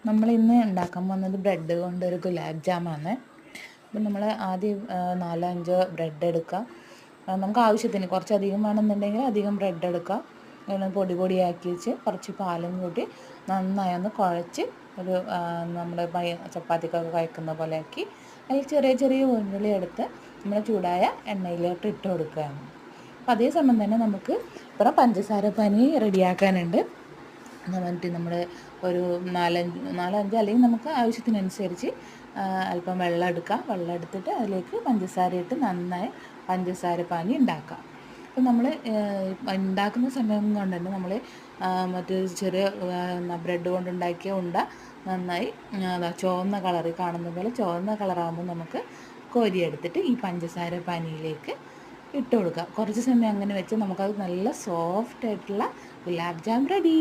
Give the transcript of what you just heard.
നമ്മളിന്ന് ഉണ്ടാക്കാൻ പോകുന്നത് ബ്രെഡ് കൊണ്ടൊരു ഗുലാബ് ജാമാണ്. അപ്പം നമ്മൾ ആദ്യം 4-5 ബ്രെഡ് എടുക്കുക. നമുക്ക് ആവശ്യത്തിന് കുറച്ചധികം വേണമെന്നുണ്ടെങ്കിൽ അധികം ബ്രെഡ് എടുക്കുക. പൊടി പൊടിയാക്കി വെച്ച് കുറച്ച് പാലും കൂട്ടി നന്നായി ഒന്ന് കുഴച്ച് ഒരു നമ്മൾ ചപ്പാത്തിക്കൊക്കെ കുഴക്കുന്ന പോലെ ആക്കി അതിൽ ചെറിയ ചെറിയ ഉരുളി എടുത്ത് നമ്മൾ ചൂടായ എണ്ണയിലോട്ട് ഇട്ട് കൊടുക്കുകയാണ്. അപ്പോൾ അതേ സമയം തന്നെ നമുക്ക് ഇപ്പം പഞ്ചസാര പനി റെഡിയാക്കാനുണ്ട്. എന്നിട്ട് നമ്മൾ ഒരു 4-5 അല്ലെങ്കിൽ നമുക്ക് ആവശ്യത്തിനനുസരിച്ച് അല്പം വെള്ളം എടുക്കാം. വെള്ളം എടുത്തിട്ട് അതിലേക്ക് പഞ്ചസാര ഇട്ട് നന്നായി പഞ്ചസാര പാനി ഉണ്ടാക്കാം. അപ്പം നമ്മൾ ഉണ്ടാക്കുന്ന സമയം കൊണ്ട് തന്നെ നമ്മൾ മറ്റൊരു ചെറിയ ബ്രെഡ് കൊണ്ടുണ്ടാക്കിയ ഉണ്ട നന്നായി ചുവന്ന കളറിൽ കാണുന്ന പോലെ ചുവന്ന കളറാകുമ്പോൾ നമുക്ക് കോരിയെടുത്തിട്ട് ഈ പഞ്ചസാര പാനിയിലേക്ക് ഇട്ട് കൊടുക്കുക. കുറച്ച് സമയം അങ്ങനെ വെച്ച് നമുക്കത് നല്ല സോഫ്റ്റ് ആയിട്ടുള്ള ഗുലാബ് ജാം റെഡി.